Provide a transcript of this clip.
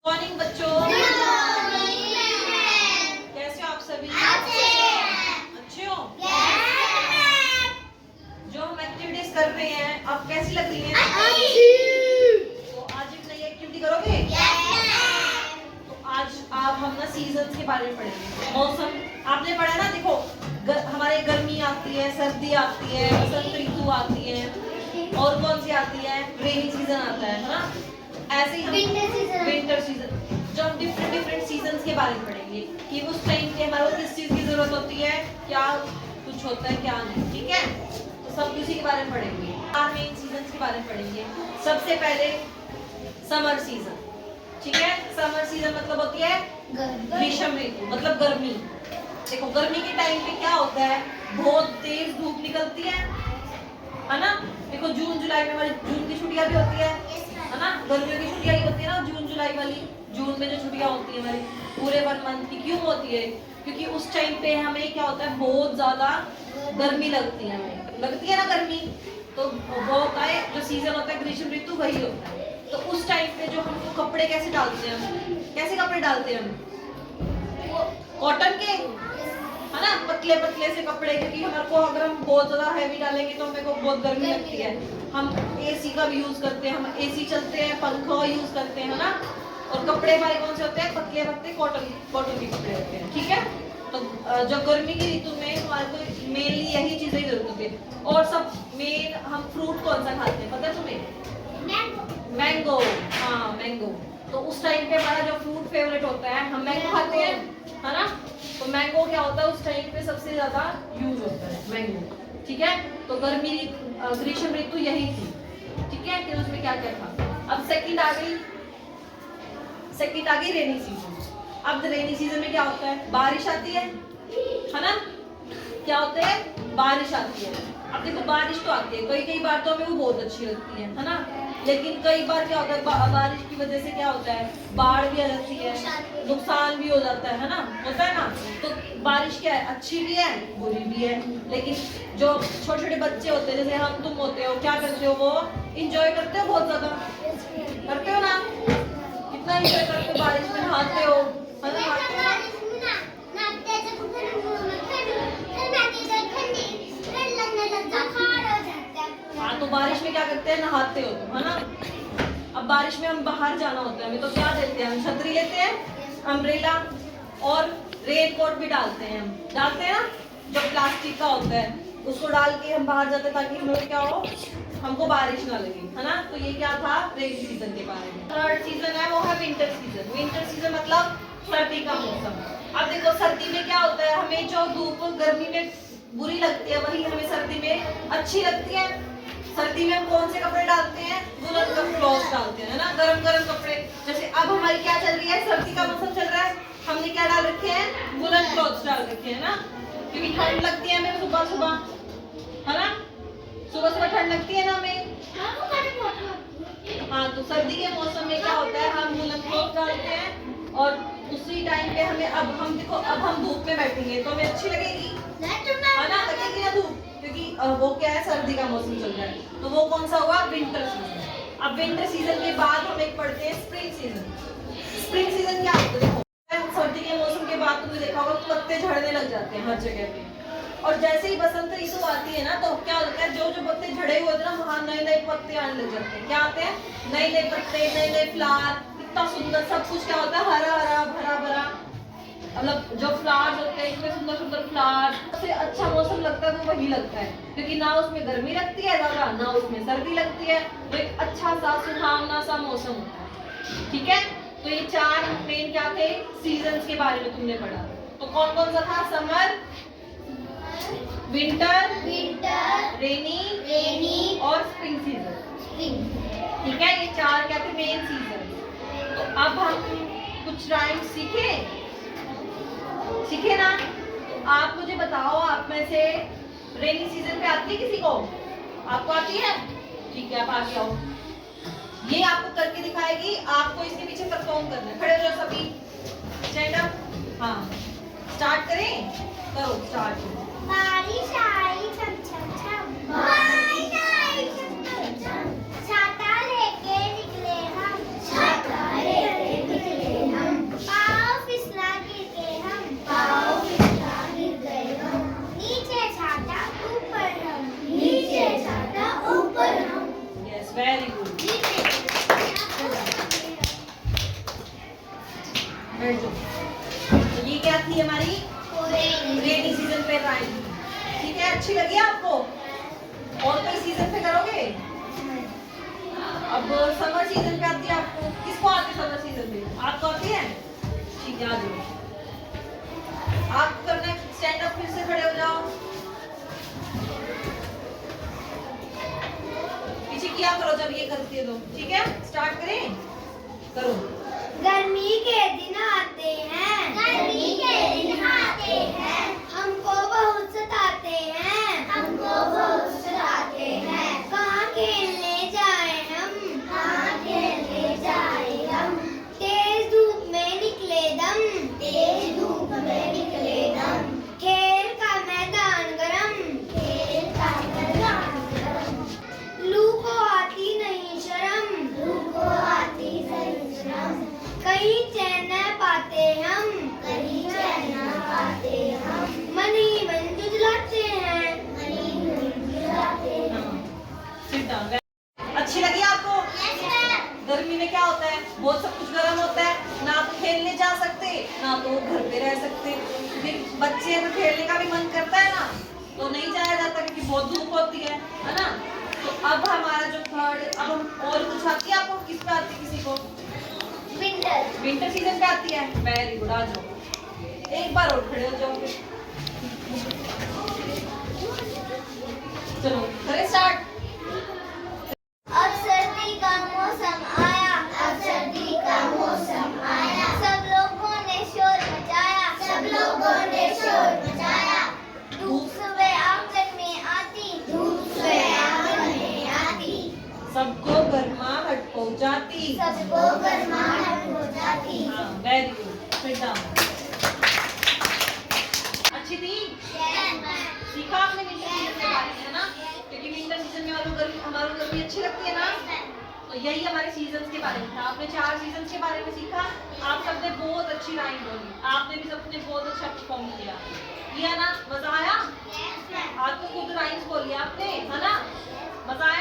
Morning बच्चों, कैसे हो आप सभी? अच्छे हो? जो हम एक्टिविटीज कर रहे हैं आप कैसी लग रही हैं? तो आज एक नई एक्टिविटी करोगे? तो आज आप हम ना सीजन्स के बारे में पढ़ेंगे। मौसम आपने पढ़ा ना, देखो हमारे गर्मी आती है, सर्दी आती है, बसंत ऋतु आती है, और कौन सी आती है? रेनी सीजन आता है ना। ऐसे ही हम विंटर सीजन, जो हम डिफरेंट सीजन्स के बारे में पढ़ेंगे कि उस टाइम पे हमारे को किस चीज की जरूरत होती है, क्या कुछ होता है, क्या नहीं। ठीक है, तो सब किसी के बारे में पढ़ेंगे। 4 मेन सीजन्स के बारे में पढ़ेंगे। सबसे पहले समर सीजन। ठीक है, समर सीजन मतलब होती है ग्रीष्म ऋतु, मतलब गर्मी। देखो गर्मी के टाइम पे क्या होता है, बहुत तेज धूप निकलती है ना। देखो जून जुलाई में हमारी जून की छुट्टियां भी होती है ना, गर्मियों की छुट्टियां ही होती है ना, जून जुलाई वाली। जून में जो छुट्टियां होती है हमारी पूरे 1 मंथ की, क्यों होती है? क्योंकि उस टाइम पे हमें क्या होता है, बहुत ज्यादा गर्मी लगती है, हमें लगती है ना गर्मी। तो वो होता है जो सीजन होता है ग्रीष्म ऋतु, वही होता है। तो उस टाइम पे जो हमको कपड़े कैसे डालते हैं, हम कैसे कपड़े डालते हैं? हम कॉटन के, है ना, पतले पतले से कपड़े, क्योंकि हमारे को अगर हम बहुत ज्यादा हैवी डालेंगे तो हमें को बहुत गर्मी लगती है। हम एसी का भी यूज करते हैं, हम एसी चलते हैं, पंखा यूज करते हैं ना। और कपड़े हमारे कौन से होते हैं? पतले पतले कॉटन के कपड़े होते हैं। ठीक है, तो जो गर्मी की ऋतु में हमारे को मेनली यही चीजें जरूरत होती है। और सब मेन हम फ्रूट कौन सा खाते हैं, पता है तुम्हें? मैंगो। हाँ मैंगो। तो उस टाइम पे हमारा जो फ्रूट फेवरेट होता है, हम मैंगो खाते हैं, है ना। तो मैंगो क्या होता है, उस टाइम पे सबसे ज्यादा यूज होता है मैंगो। ठीक है, तो गर्मी ग्रीष्म ऋतु यही थी। ठीक है, कि उसमें क्या क्या था। अब सेकंड आ गई रेनी सीजन। अब रेनी सीजन में क्या होता है, बारिश आती है ना। क्या होता है, बारिश आती है। अब देखो बारिश तो आती है, कई बार तो हमें वो बहुत अच्छी लगती है ना। लेकिन कई बार क्या होता है, बारिश की वजह से क्या होता है, बाढ़ भी आ जाती है, नुकसान भी हो जाता है ना, होता है ना। तो बारिश क्या है, अच्छी भी है, बुरी भी है। लेकिन जो छोटे छोटे बच्चे होते हैं, जैसे हम तुम होते हो, क्या करते हो, वो इंजॉय करते हो, बहुत ज्यादा करते हो ना। कितना इंजॉय करते हो, बारिश में नहाते हो, है ना। हाँ, तो बारिश में क्या करते हैं, नहाते हो तुम, है ना। अब बारिश में हम बाहर जाना होता है हमें, तो क्या लेते हैं, हम छतरी लेते हैं, अम्ब्रेला, और रेन कोट भी डालते हैं। हम डालते हैं ना, जो प्लास्टिक का होता है, उसको डाल के हम बाहर जाते हैं, ताकि हमें क्या हो, हमको बारिश ना लगे, है ना। तो ये क्या था, रेन सीजन के बारे में। थर्ड सीजन है वो है विंटर सीजन। विंटर सीजन मतलब सर्दी का मौसम। अब देखो सर्दी में क्या होता है, हमें जो धूप गर्मी में बुरी लगती है, वही हमें सर्दी में अच्छी लगती है। सर्दी में हम कौन से कपड़े डालते हैं, वूलन का क्लॉथ डालते हैं ना, गरम गरम कपड़े। जैसे अब हमारी क्या चल रही है, सर्दी का मौसम चल रहा है, हमने क्या डाल रखे हैं, वूलन क्लॉथ डाल रखे हैं ना, क्योंकि ठंड लगती है हमें सुबह सुबह, है ना। सुबह सुबह ठंड लगती है ना हमें। हाँ, तो सर्दी के मौसम में क्या होता है, हम वूलन क्लॉथ डालते हैं। और उसी टाइम पे हमें, अब हम देखो, अब हम धूप में बैठेंगे तो हमें अच्छी लगेगी, है ना, लगेगी ना धूप, क्योंकि वो क्या है, सर्दी का मौसम चल रहा है। तो वो कौन सा हुआ, विंटर सीजन। अब विंटर सीजन के बाद हम एक पढ़ते हैं स्प्रिंग सीजन। स्प्रिंग सीजन क्या होता है, देखो सर्दी के मौसम के बाद तुमने देखा होगा पत्ते झड़ने लग जाते हैं हर जगह पे। और जैसे ही बसंत ऋतु आती है ना, तो क्या होता है, जो जो पत्ते झड़े हुए होते हैं ना, वहाँ नए नए पत्ते आने लग जाते हैं। क्या आते हैं, नए नए पत्ते, नए नए फ्लावर, इतना सुंदर सब कुछ। क्या होता है, हरा हरा भरा भरा, मतलब जो फ्लावर्स होते हैं इतने सुंदर सुंदर फ्लावर। सबसे अच्छा मौसम लगता है तो वही लगता है, क्योंकि ना उसमें गर्मी लगती है ज्यादा, ना उसमें सर्दी लगती है। तो एक अच्छा सा सुहावना सा मौसम होता है। ठीक है, तो ये 4 मेन क्या थे, सीजन्स के बारे में तुमने पढ़ा। तो कौन कौन सा था, समर, विंटर, रेनी और स्प्रिंग सीजन। ठीक है, ये 4 क्या थे, मेन सीजन। तो अब हम कुछ राइम सीखे ना। तो आप मुझे बताओ, आप में से रेनी सीजन पे आती है किसी को? आपको आती है? ठीक है, आप आगे आओ। ये आपको करके दिखाएगी, आपको इसके पीछे परफॉर्म करना है। खड़े हो जाओ सभी, स्टैंड अप। हाँ, स्टार्ट करें, करो स्टार्ट। बारिश आई छम छम छम, बारिश आई छम छम छम, छाता लेके निकले हम, छाता लेके निकले बैठ जाओ। तो ये क्या थी हमारी रेनी सीजन पे राइम। ठीक है, अच्छी लगी आपको? और कोई सीजन पे करोगे? अब समर सीजन पे आती है आपको। किसको आती है समर सीजन पे? आपको आती है? ठीक है, आ जाओ। आप करना, स्टैंड अप, फिर से खड़े हो जाओ। पीछे किया करो जब ये करती है तो। ठीक है, स्टार्ट करें? करो। गर्मी के दिन आते हैं, गर्मी के दिन आते हैं, हमको बहुत सताते हैं, हमको बहुत सताते हैं। कहाँ खेलने जाए हम, कहाँ खेलने जाए हम, तेज धूप में निकले दम, तेज धूप में निकले दम, खेल का मैदान गरम, खेल का मैदान गरम, लू को आती नहीं शर्म, लू को आती नहीं शर्म, कहीं चैन न पाते हम, कहीं चैन न पाते हम, मन ही मन जुझलाते हैं, मन ही मन जुझलाते हैं। Sit down. अच्छी लगी आपको? गर्मी में क्या होता है, बहुत सब कुछ गर्म होता है, ना तो खेलने जा सकते ना तो घर पे रह सकते। फिर बच्चे तो खेलने का भी मन करता है ना, तो नहीं जाया जाता क्योंकि बहुत धूप होती है ना। तो अब हमारा जो थर्ड, अब हम और कुछ आती है आपको? किस पे आती है किसी को? विंटर, विंटर सीजन पे आती है। वेरी गुड, आ जाओ। एक बार और खड़े हो जाओ फिर। चलो करें स्टार्ट। अब सर्दी का मौसम आया, अब सर्दी का मौसम आया, सब लोगों ने शोर मचाया, सब लोगों ने शोर मचाया, धूप सुबह आंगन में आती, धूप सुबह आंगन में आती, सबको गर्माहट पहुंचाती, सबको गर्माहट हो जाती। हाँ, वेरी गुड। Sit down. अच्छी थी? सीखा आपने विंटर सीजन के बारे में, है ना? क्योंकि विंटर सीजन में हमारी गर्मी अच्छी लगती है ना। तो यही हमारे सीजन्स के बारे में था। आपने 4 सीजन्स के बारे में सीखा। आप सबने बहुत अच्छी राइम बोली, आपने भी सबने बहुत अच्छा परफॉर्म किया ना? मजा आया? आज तो खुद राइम्स बोली आपने, है ना? मजा आया?